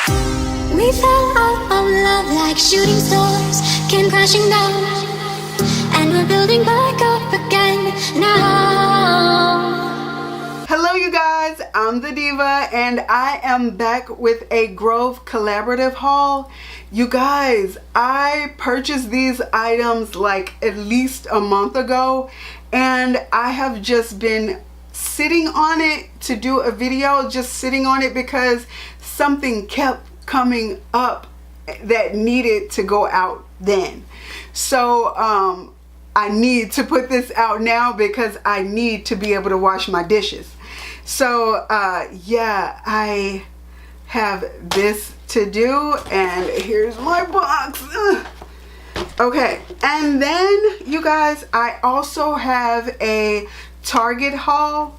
We fell out of love like shooting stars came crashing down, and we're building back up again now. Hello you guys, I'm the Diva and I am back with a Grove collaborative haul. You guys, I purchased these items like at least a month ago, and I have just been sitting on it to do a video, just sitting on it because something kept coming up that needed to go out then. So I need to put this out now because I need to be able to wash my dishes. So yeah, I have this to do, and here's my box. Ugh. Okay, and then you guys, I also have a Target haul.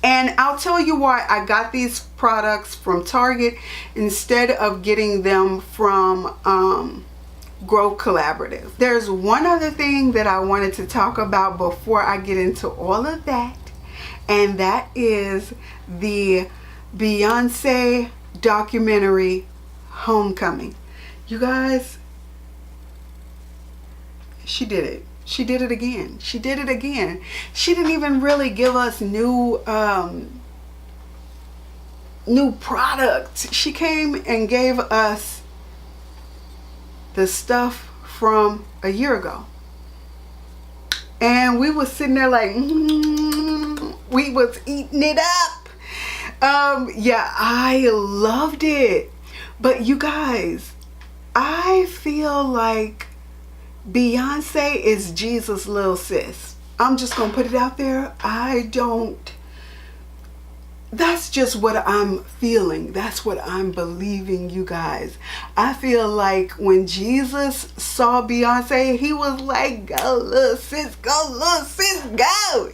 And I'll tell you why I got these products from Target instead of getting them from Grove Collaborative. There's one other thing that I wanted to talk about before I get into all of that, and that is the Beyonce documentary Homecoming. You guys, she did it. She did it again. She did it again. She didn't even really give us new products. She came and gave us the stuff from a year ago. And we was sitting there like, we was eating it up. Yeah, I loved it. But you guys, I feel like Beyonce is Jesus' little sis. I'm just gonna put it out there. That's just what I'm feeling. That's what I'm believing, you guys. I feel like when Jesus saw Beyonce, he was like, go little sis, go.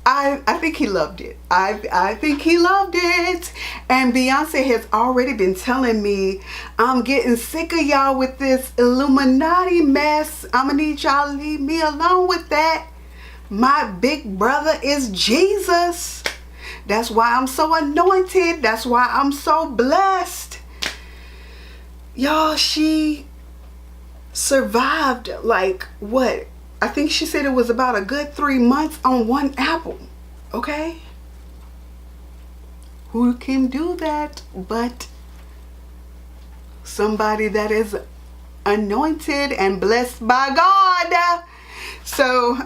I think he loved it. I think he loved it. And Beyonce has already been telling me, I'm getting sick of y'all with this Illuminati mess. I'm gonna need y'all to leave me alone with that. My big brother is Jesus. That's why I'm so anointed. That's why I'm so blessed. Y'all, she survived like what? I think she said it was about a good 3 months on one apple. Okay? Who can do that but somebody that is anointed and blessed by God? So,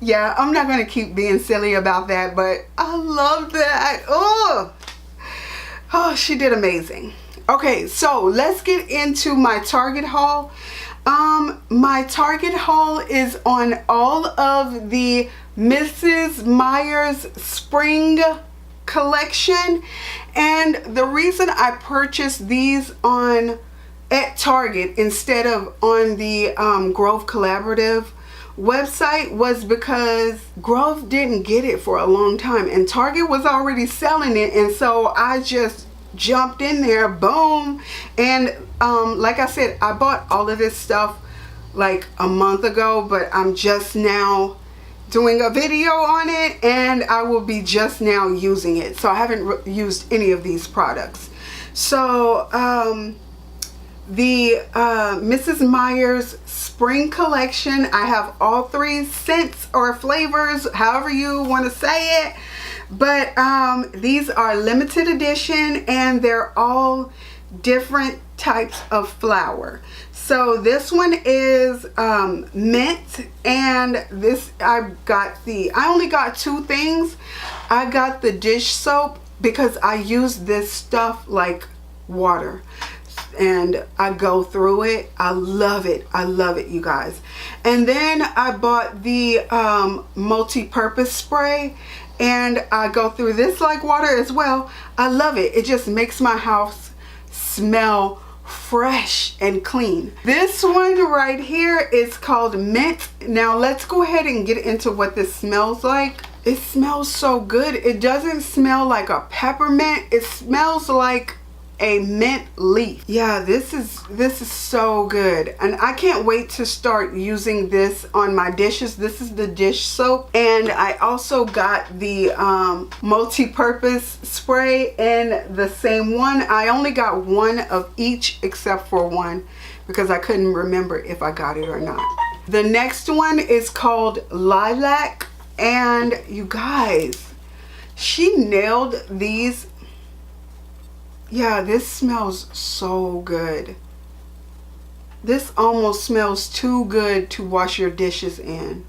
yeah, I'm not going to keep being silly about that, but I love that. Oh, she did amazing. Okay, so let's get into my Target haul. My Target haul is on all of the Mrs. Meyer's spring collection, and the reason I purchased these at Target instead of on the Grove Collaborative website was because Grove didn't get it for a long time and Target was already selling it, and so I just jumped in there, boom. And like I said, I bought all of this stuff like a month ago, but I'm just now doing a video on it, and I will be just now using it. So I haven't used any of these products. So the Mrs. Meyer's spring collection, I have all 3 scents or flavors, however you want to say it. But these are limited edition, and they're all different types of flour. So this one is mint, and this I only got 2 things. I got the dish soap because I use this stuff like water and I go through it. I love it. I love it, you guys. And then I bought the multi-purpose spray, and I go through this like water as well. I love it. It just makes my house smell fresh and clean. This one right here is called mint. Now let's go ahead and get into what this smells like. It smells so good. It doesn't smell like a peppermint. It smells like a mint leaf. Yeah, this is so good, and I can't wait to start using this on my dishes. This is the dish soap, and I also got the multi-purpose spray in the same one. I only got one of each except for one because I couldn't remember if I got it or not. The next one is called Lilac, and you guys, she nailed these. Yeah, this smells so good. This almost smells too good to wash your dishes in.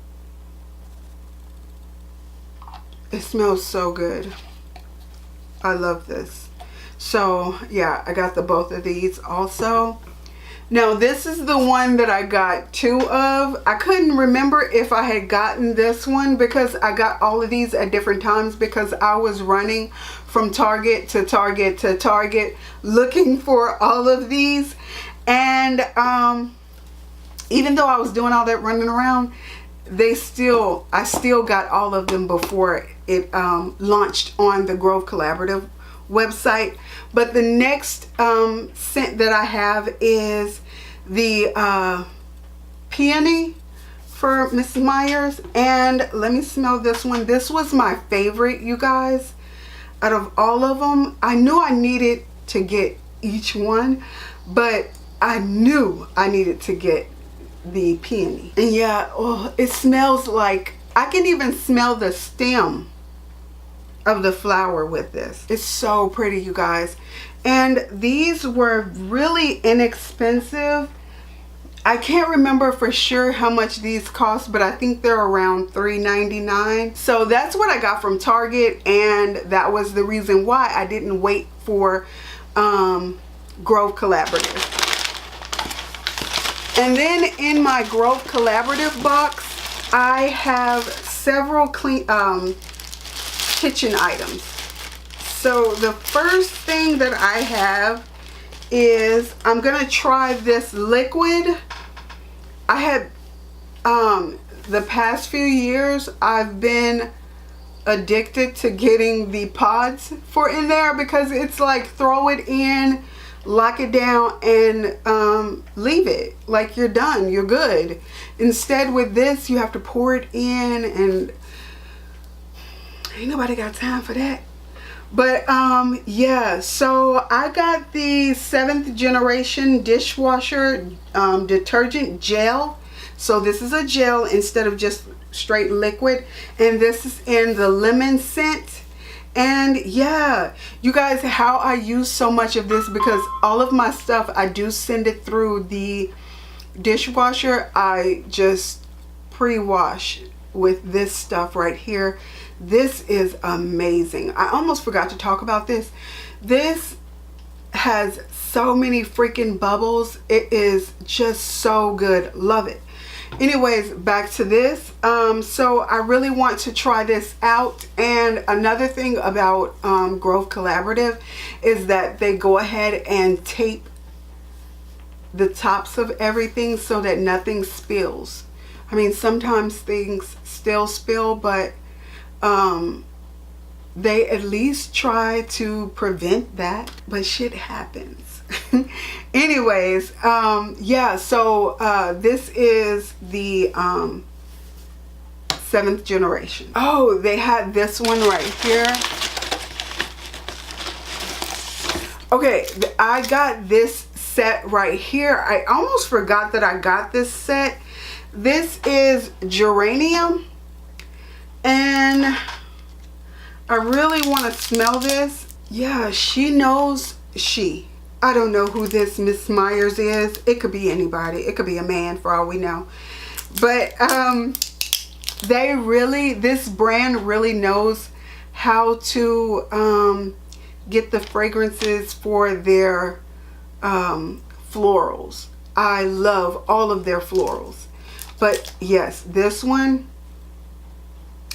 It smells so good. I love this. So yeah, I got the both of these also. Now this is the one that I got two of. I couldn't remember if I had gotten this one because I got all of these at different times because I was running from Target to Target to Target looking for all of these. And even though I was doing all that running around, I still got all of them before it launched on the Grove Collaborative website. But the next scent that I have is the Peony for Mrs. Myers, and let me smell this one. This was my favorite, you guys, out of all of them. I knew I needed to get each one, but I knew I needed to get the Peony. And yeah, oh, it smells like, I can even smell the stem of the flower with this. It's so pretty, you guys. And these were really inexpensive. I can't remember for sure how much these cost, but I think they're around $3.99. So that's what I got from Target, and that was the reason why I didn't wait for Grove Collaborative. And then in my Grove Collaborative box, I have several kitchen items. So the first thing that I have is, I'm gonna try this liquid. I had the past few years I've been addicted to getting the pods for in there because it's like throw it in, lock it down, and leave it. Like you're done, you're good. Instead with this, you have to pour it in, and ain't nobody got time for that. But yeah, so I got the 7th generation dishwasher detergent gel. So this is a gel instead of just straight liquid, and this is in the lemon scent. And yeah, you guys, how I use so much of this, because all of my stuff I do send it through the dishwasher. I just pre-wash with this stuff right here. This is amazing. I almost forgot to talk about this. This has so many freaking bubbles. It is just so good. Love it. Anyways, back to this. So I really want to try this out. And another thing about Grove Collaborative is that they go ahead and tape the tops of everything so that nothing spills. I mean, sometimes things still spill, but they at least try to prevent that, but shit happens. Anyways, yeah, so this is the 7th generation. Oh, they had this one right here. Okay, I got this set right here. I almost forgot that I got this set. This is geranium, and I really want to smell this. Yeah, she knows she. I don't know who this Miss Myers is. It could be anybody. It could be a man for all we know. But they really, this brand really knows how to get the fragrances for their florals. I love all of their florals. But yes, this one,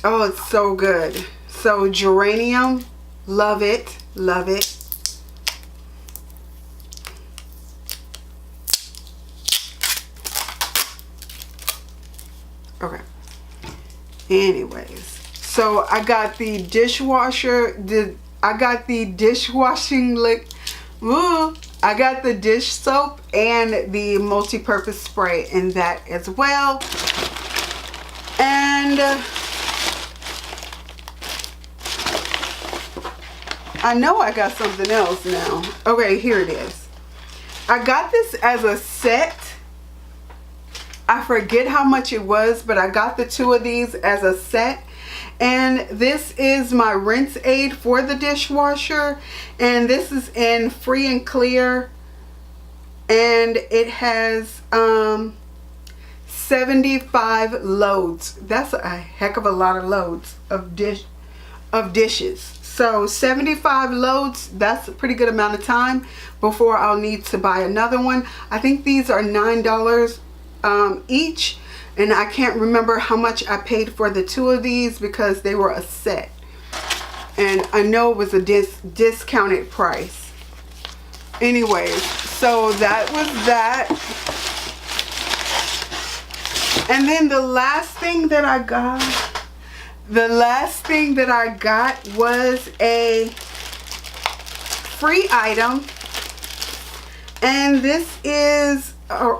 oh, it's so good. So geranium, love it, love it. Okay. Anyways, so I got the dishwasher. I got the dishwashing Ooh, I got the dish soap and the multi-purpose spray in that as well. And I know I got something else now. Okay, here it is. I got this as a set. I forget how much it was, but I got the two of these as a set. And this is my rinse aid for the dishwasher. And this is in free and clear. And it has 75 loads. That's a heck of a lot of loads of dishes. So 75 loads, that's a pretty good amount of time before I'll need to buy another one. I think these are $9 each, and I can't remember how much I paid for the two of these because they were a set, and I know it was a discounted price. Anyways, so that was that. And then the last thing that I got was a free item, and this is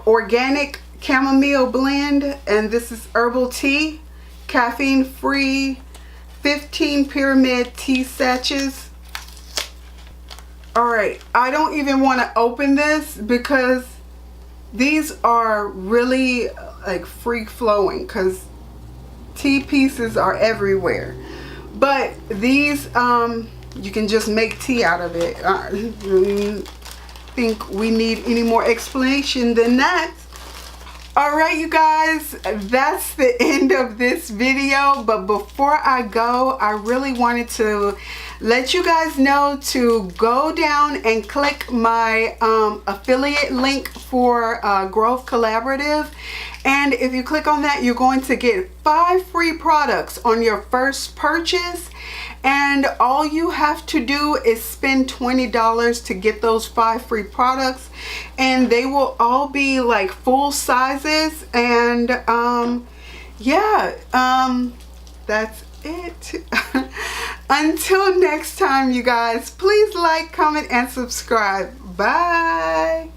organic chamomile blend, and this is herbal tea, caffeine free, 15 pyramid tea sachets. All right, I don't even want to open this because these are really like free flowing because tea pieces are everywhere. But these you can just make tea out of it. I don't think we need any more explanation than that. Alright, you guys, that's the end of this video. But before I go, I really wanted to let you guys know to go down and click my affiliate link for Growth Collaborative. And if you click on that, you're going to get 5 free products on your first purchase. And all you have to do is spend $20 to get those 5 free products. And they will all be like full sizes. And yeah, that's it. Until next time, you guys, please like, comment, and subscribe. Bye.